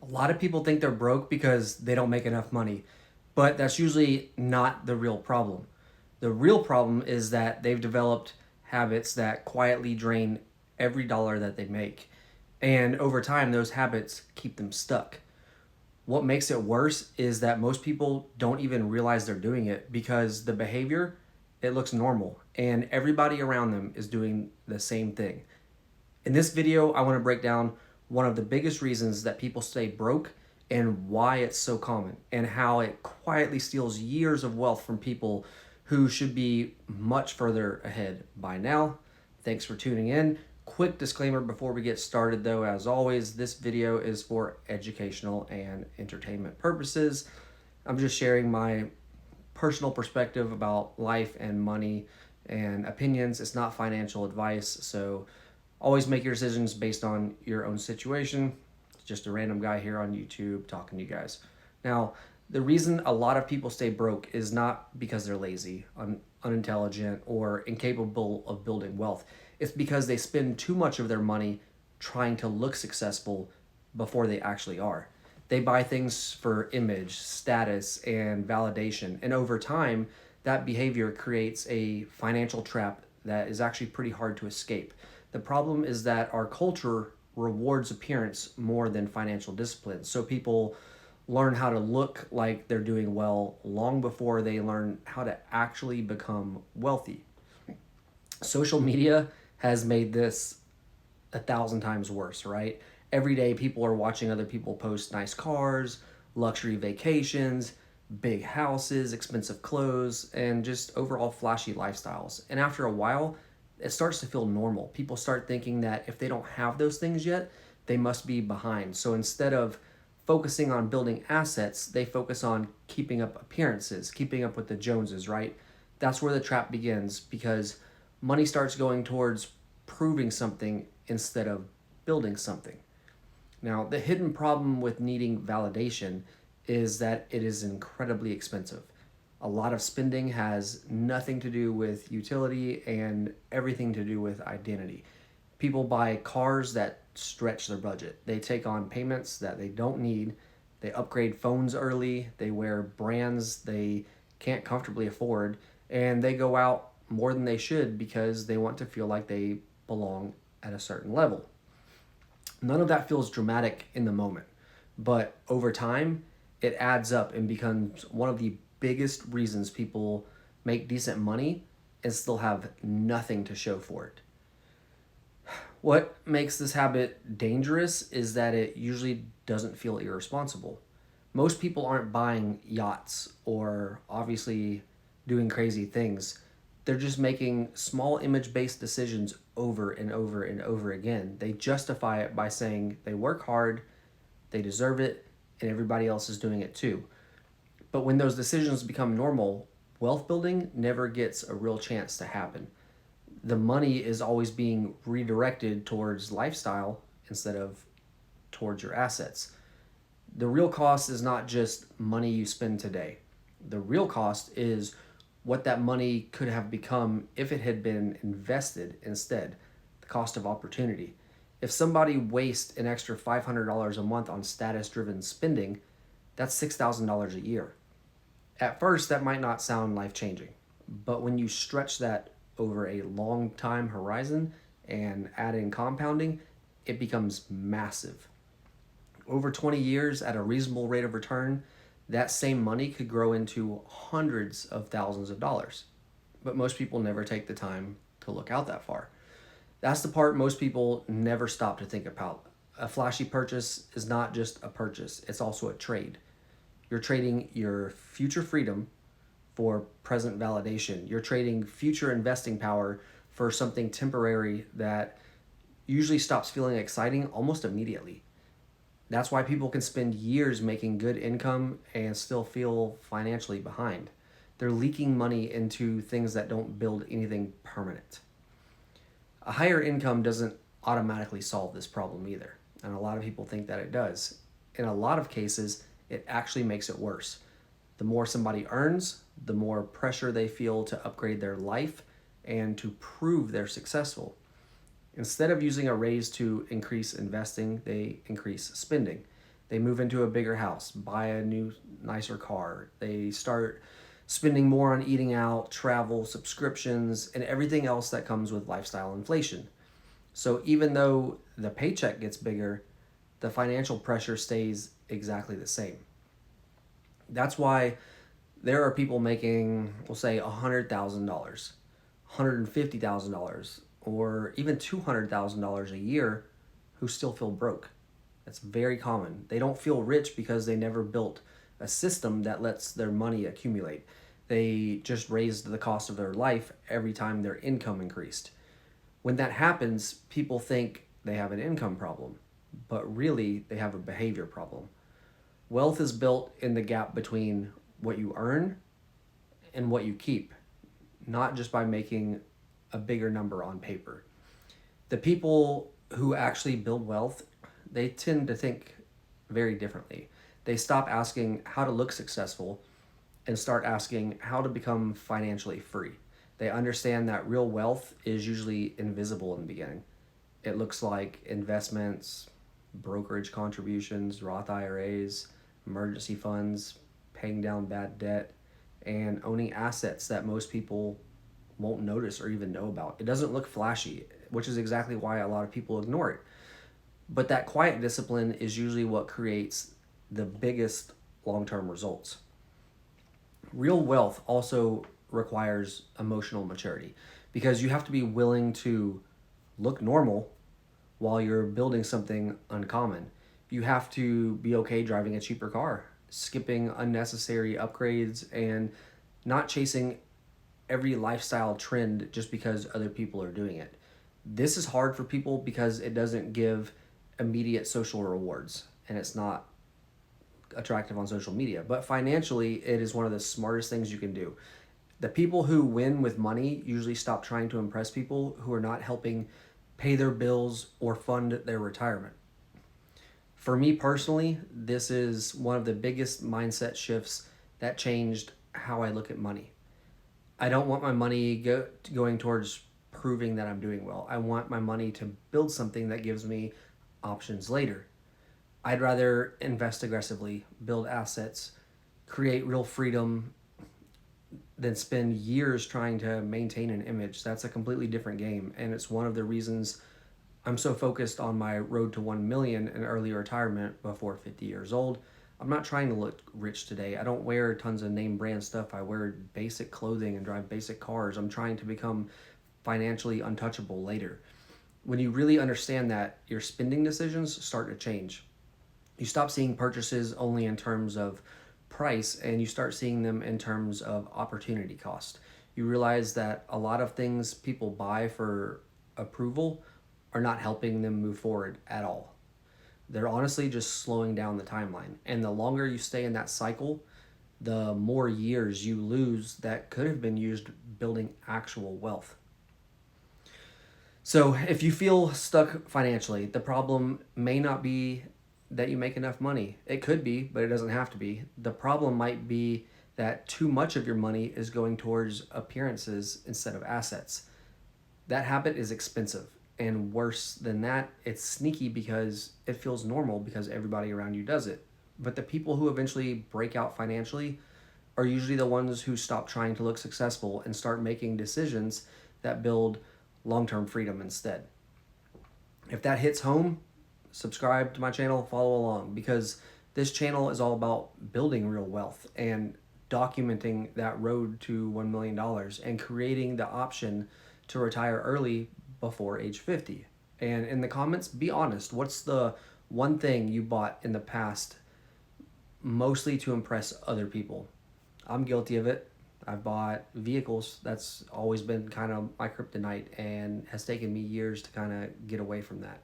A lot of people think they're broke because they don't make enough money, but that's usually not the real problem. The real problem is that they've developed habits that quietly drain every dollar that they make. And over time, those habits keep them stuck. What makes it worse is that most people don't even realize they're doing it because the behavior, it looks normal and everybody around them is doing the same thing. In this video, I want to break down one of the biggest reasons that people stay broke and why it's so common and how it quietly steals years of wealth from people who should be much further ahead by now. Thanks for tuning in. Quick disclaimer before we get started though, as always, this video is for educational and entertainment purposes. I'm just sharing my personal perspective about life and money and opinions. It's not financial advice, so always make your decisions based on your own situation. It's just a random guy here on YouTube talking to you guys. Now, the reason a lot of people stay broke is not because they're lazy, unintelligent, or incapable of building wealth. It's because they spend too much of their money trying to look successful before they actually are. They buy things for image, status, and validation. And over time, that behavior creates a financial trap that is actually pretty hard to escape. The problem is that our culture rewards appearance more than financial discipline. So people learn how to look like they're doing well long before they learn how to actually become wealthy. Social media has made this 1,000 times worse, right? Every day people are watching other people post nice cars, luxury vacations, big houses, expensive clothes, and just overall flashy lifestyles. And after a while, it starts to feel normal. People start thinking that if they don't have those things yet, they must be behind. So instead of focusing on building assets, they focus on keeping up appearances, keeping up with the Joneses, right? That's where the trap begins because money starts going towards proving something instead of building something. Now, the hidden problem with needing validation is that it is incredibly expensive. A lot of spending has nothing to do with utility and everything to do with identity. People buy cars that stretch their budget. They take on payments that they don't need. They upgrade phones early. They wear brands they can't comfortably afford. And they go out more than they should because they want to feel like they belong at a certain level. None of that feels dramatic in the moment, but over time, it adds up and becomes one of the biggest reasons people make decent money and still have nothing to show for it. What makes this habit dangerous is that it usually doesn't feel irresponsible. Most people aren't buying yachts or obviously doing crazy things. They're just making small image based decisions over and over and over again. They justify it by saying they work hard, they deserve it, and everybody else is doing it too. But when those decisions become normal, wealth building never gets a real chance to happen. The money is always being redirected towards lifestyle instead of towards your assets. The real cost is not just money you spend today. The real cost is what that money could have become if it had been invested instead, the cost of opportunity. If somebody wastes an extra $500 a month on status driven spending, that's $6,000 a year. At first, that might not sound life changing, but when you stretch that over a long time horizon and add in compounding, it becomes massive. Over 20 years at a reasonable rate of return, that same money could grow into hundreds of thousands of dollars. But most people never take the time to look out that far. That's the part most people never stop to think about. A flashy purchase is not just a purchase, it's also a trade. You're trading your future freedom for present validation. You're trading future investing power for something temporary that usually stops feeling exciting almost immediately. That's why people can spend years making good income and still feel financially behind. They're leaking money into things that don't build anything permanent. A higher income doesn't automatically solve this problem either, and a lot of people think that it does. In a lot of cases, it actually makes it worse. The more somebody earns, the more pressure they feel to upgrade their life and to prove they're successful. Instead of using a raise to increase investing, they increase spending. They move into a bigger house, buy a new, nicer car. They start spending more on eating out, travel, subscriptions, and everything else that comes with lifestyle inflation. So even though the paycheck gets bigger, the financial pressure stays exactly the same. That's why there are people making, we'll say, $100,000, $150,000, or even $200,000 a year who still feel broke. That's very common. They don't feel rich because they never built a system that lets their money accumulate. They just raised the cost of their life every time their income increased. When that happens, people think they have an income problem, but really they have a behavior problem. Wealth is built in the gap between what you earn and what you keep, not just by making a bigger number on paper. The people who actually build wealth, they tend to think very differently. They stop asking how to look successful and start asking how to become financially free. They understand that real wealth is usually invisible in the beginning. It looks like investments, brokerage contributions, Roth IRAs, emergency funds, paying down bad debt, and owning assets that most people won't notice or even know about. It doesn't look flashy, which is exactly why a lot of people ignore it. But that quiet discipline is usually what creates the biggest long term results. Real wealth also requires emotional maturity because you have to be willing to look normal while you're building something uncommon. You have to be okay driving a cheaper car, skipping unnecessary upgrades, and not chasing every lifestyle trend just because other people are doing it. This is hard for people because it doesn't give immediate social rewards and it's not attractive on social media. But financially, it is one of the smartest things you can do. The people who win with money usually stop trying to impress people who are not helping pay their bills or fund their retirement. For me personally, this is one of the biggest mindset shifts that changed how I look at money. I don't want my money going towards proving that I'm doing well. I want my money to build something that gives me options later. I'd rather invest aggressively, build assets, create real freedom than spend years trying to maintain an image. That's a completely different game. And it's one of the reasons I'm so focused on my road to 1 million in early retirement before 50 years old. I'm not trying to look rich today. I don't wear tons of name brand stuff. I wear basic clothing and drive basic cars. I'm trying to become financially untouchable later. When you really understand that, your spending decisions start to change. You stop seeing purchases only in terms of price and you start seeing them in terms of opportunity cost. You realize that a lot of things people buy for approval are not helping them move forward at all. They're honestly just slowing down the timeline. And the longer you stay in that cycle, the more years you lose that could have been used building actual wealth. So if you feel stuck financially, the problem may not be that you make enough money. It could be, but it doesn't have to be. The problem might be that too much of your money is going towards appearances instead of assets. That habit is expensive. And worse than that, it's sneaky because it feels normal because everybody around you does it. But the people who eventually break out financially are usually the ones who stop trying to look successful and start making decisions that build long term freedom instead. If that hits home, subscribe to my channel, follow along, because this channel is all about building real wealth and documenting that road to $1 million and creating the option to retire early before age 50. And in the comments, be honest. What's the one thing you bought in the past mostly to impress other people? I'm guilty of it. I've bought vehicles. That's always been kind of my kryptonite and has taken me years to kind of get away from that.